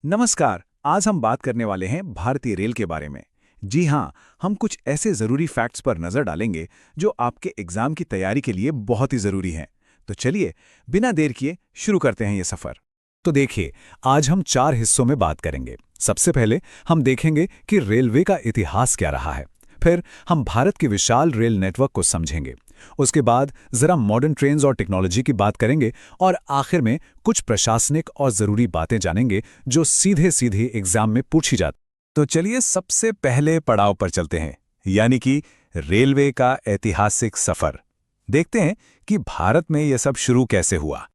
नमस्कार। आज हम बात करने वाले हैं भारतीय रेल के बारे में। जी हाँ, हम कुछ ऐसे ज़रूरी फैक्ट्स पर नज़र डालेंगे जो आपके एग्ज़ाम की तैयारी के लिए बहुत ही ज़रूरी हैं। तो चलिए, बिना देर किए शुरू करते हैं ये सफ़र। तो देखिए, आज हम 4 हिस्सों में बात करेंगे। सबसे पहले हम देखेंगे कि रेलवे का इतिहास क्या रहा है। फिर हम भारत के विशाल रेल नेटवर्क को समझेंगे। उसके बाद जरा मॉडर्न ट्रेन्स और टेक्नोलॉजी की बात करेंगे और आखिर में कुछ प्रशासनिक और ज़रूरी बातें जानेंगे जो सीधे सीधे एग्जाम में पूछी जाती। तो चलिए सबसे पहले पड़ाव पर चलते हैं, यानी कि रेलवे का ऐतिहासिक सफ़र। देखते हैं कि भारत में यह सब शुरू कैसे हुआ।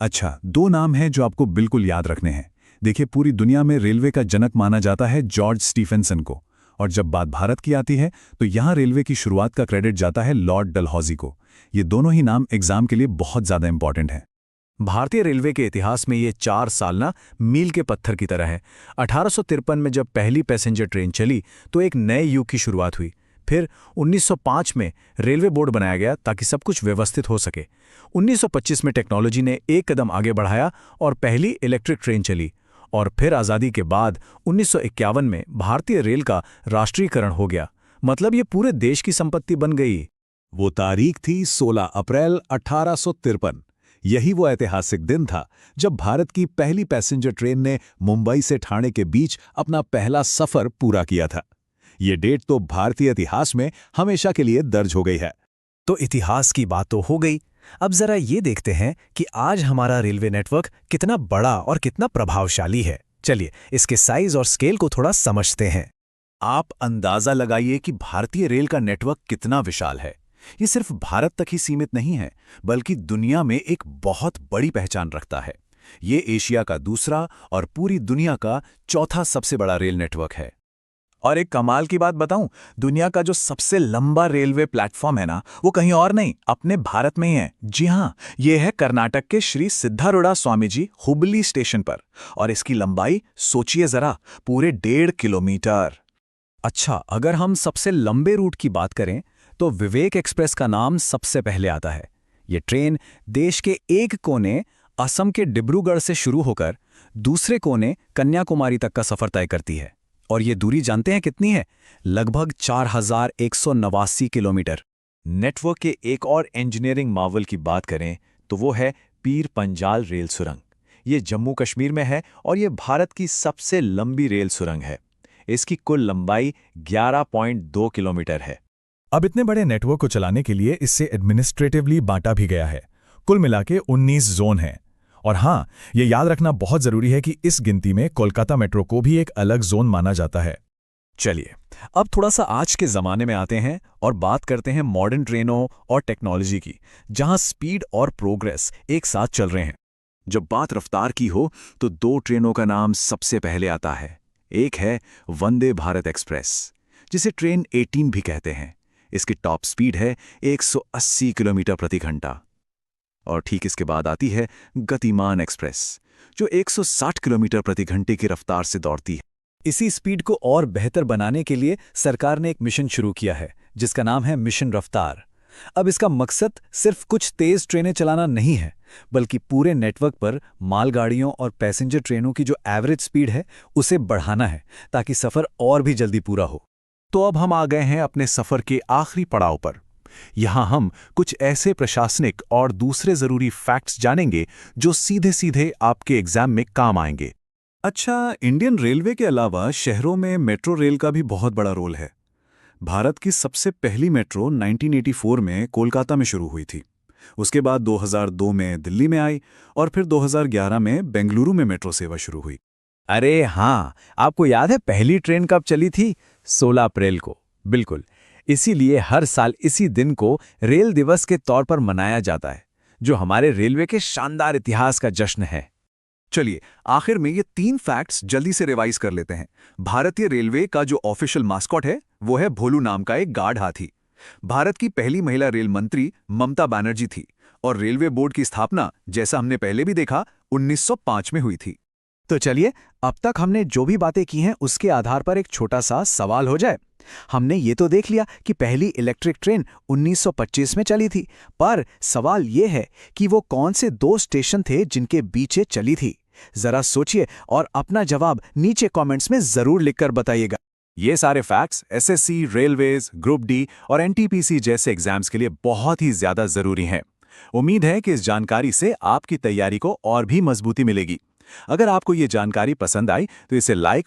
अच्छा, दो नाम हैं जो आपको बिल्कुल याद रखने हैं। देखिए, पूरी दुनिया में रेलवे का जनक माना जाता है जॉर्ज स्टीफेंसन को, और जब बात भारत की आती है तो यहाँ रेलवे की शुरुआत का क्रेडिट जाता है लॉर्ड डलहौजी को। ये दोनों ही नाम एग्जाम के लिए बहुत ज़्यादा इंपॉर्टेंट हैं। भारतीय रेलवे के इतिहास में ये 4 साल ना मील के पत्थर की तरह है। 1853 में जब पहली पैसेंजर ट्रेन चली तो एक नए युग की शुरुआत हुई। फिर 1905 में रेलवे बोर्ड बनाया गया ताकि सब कुछ व्यवस्थित हो सके। 1925 में टेक्नोलॉजी ने एक कदम आगे बढ़ाया और पहली इलेक्ट्रिक ट्रेन चली। और फिर आज़ादी के बाद 1951 में भारतीय रेल का राष्ट्रीयकरण हो गया। मतलब ये पूरे देश की संपत्ति बन गई। वो तारीख थी 16 अप्रैल 1853। यही वो ऐतिहासिक दिन था जब भारत की पहली पैसेंजर ट्रेन ने मुंबई से ठाणे के बीच अपना पहला सफर पूरा किया था। ये डेट तो भारतीय इतिहास में हमेशा के लिए दर्ज हो गई है। तो इतिहास की बात तो हो गई। अब जरा ये देखते हैं कि आज हमारा रेलवे नेटवर्क कितना बड़ा और कितना प्रभावशाली है। चलिए इसके साइज और स्केल को थोड़ा समझते हैं। आप अंदाजा लगाइए कि भारतीय रेल का नेटवर्क कितना विशाल है। ये सिर्फ भारत तक ही सीमित नहीं है, बल्कि दुनिया में एक बहुत बड़ी पहचान रखता है। ये एशिया का दूसरा और पूरी दुनिया का चौथा सबसे बड़ा रेल नेटवर्क है। और एक कमाल की बात बताऊं, दुनिया का जो सबसे लंबा रेलवे प्लेटफॉर्म है ना, वो कहीं और नहीं, अपने भारत में ही है। जी हाँ, ये है कर्नाटक के श्री सिद्धारूढ़ा स्वामी जी हुबली स्टेशन पर। और इसकी लंबाई सोचिए जरा, पूरे 1.5 किलोमीटर। अच्छा, अगर हम सबसे लंबे रूट की बात करें तो विवेक एक्सप्रेस का नाम सबसे पहले आता है। ये ट्रेन देश के एक कोने असम के डिब्रूगढ़ से शुरू होकर दूसरे कोने कन्याकुमारी तक का सफर तय करती है। और ये दूरी जानते हैं कितनी है? लगभग 4189 किलोमीटर। नेटवर्क के एक और इंजीनियरिंग मार्वल की बात करें तो वो है पीर पंजाल रेल सुरंग। ये जम्मू कश्मीर में है और ये भारत की सबसे लंबी रेल सुरंग है। इसकी कुल लंबाई 11.2 किलोमीटर है। अब इतने बड़े नेटवर्क को चलाने के लिए इससे एडमिनिस्ट्रेटिवली बांटा भी गया है। कुल मिला के 19 जोन हैं। और हाँ, ये याद रखना बहुत जरूरी है कि इस गिनती में कोलकाता मेट्रो को भी एक अलग जोन माना जाता है। चलिए, अब थोड़ा सा आज के ज़माने में आते हैं और बात करते हैं मॉडर्न ट्रेनों और टेक्नोलॉजी की, जहां स्पीड और प्रोग्रेस एक साथ चल रहे हैं। जब बात रफ्तार की हो तो दो ट्रेनों का नाम सबसे पहले आता है। एक है वंदे भारत एक्सप्रेस, जिसे ट्रेन 18 भी कहते हैं। इसकी टॉप स्पीड है 180 किलोमीटर प्रति घंटा। और ठीक इसके बाद आती है गतिमान एक्सप्रेस, जो 160 किलोमीटर प्रति घंटे की रफ्तार से दौड़ती है। इसी स्पीड को और बेहतर बनाने के लिए सरकार ने एक मिशन शुरू किया है जिसका नाम है मिशन रफ्तार। अब इसका मकसद सिर्फ कुछ तेज ट्रेनें चलाना नहीं है, बल्कि पूरे नेटवर्क पर मालगाड़ियों और पैसेंजर ट्रेनों की जो एवरेज स्पीड है उसे बढ़ाना है, ताकि सफ़र और भी जल्दी पूरा हो। तो अब हम आ गए हैं अपने सफ़र के आखिरी पड़ाव पर। यहाँ हम कुछ ऐसे प्रशासनिक और दूसरे ज़रूरी फैक्ट्स जानेंगे जो सीधे सीधे आपके एग्जाम में काम आएंगे। अच्छा, इंडियन रेलवे के अलावा शहरों में मेट्रो रेल का भी बहुत बड़ा रोल है। भारत की सबसे पहली मेट्रो 1984 में कोलकाता में शुरू हुई थी। उसके बाद 2002 में दिल्ली में आई और फिर 2011 में बेंगलुरु में मेट्रो सेवा शुरू हुई। अरे हाँ, आपको याद है पहली ट्रेन कब चली थी? 16 अप्रैल को। बिल्कुल, इसीलिए हर साल इसी दिन को रेल दिवस के तौर पर मनाया जाता है, जो हमारे रेलवे के शानदार इतिहास का जश्न है। चलिए, आखिर में ये 3 फैक्ट्स जल्दी से रिवाइज कर लेते हैं। भारतीय रेलवे का जो ऑफिशियल मास्कॉट है वो है भोलू नाम का एक गार्ड हाथी। भारत की पहली महिला रेल मंत्री ममता बनर्जी थी और रेलवे बोर्ड की स्थापना, जैसा हमने पहले भी देखा, 1905 में हुई थी। तो चलिए, अब तक हमने जो भी बातें की हैं उसके आधार पर एक छोटा सा सवाल हो जाए। हमने ये तो देख लिया कि पहली इलेक्ट्रिक ट्रेन 1925 में चली थी, पर सवाल ये है कि वो कौन से 2 स्टेशन थे जिनके बीच चली थी। जरा सोचिए और अपना जवाब नीचे कमेंट्स में जरूर लिखकर बताइएगा। ये सारे facts SSC, railways, group D और एनटीपीसी जैसे एग्जाम्स के लिए बहुत ही ज्यादा जरूरी हैं। उम्मीद है कि इस जानकारी से आपकी तैयारी को और भी मजबूती मिलेगी। अगर आपको ये जानकारी पसंद आई तो इसे लाइक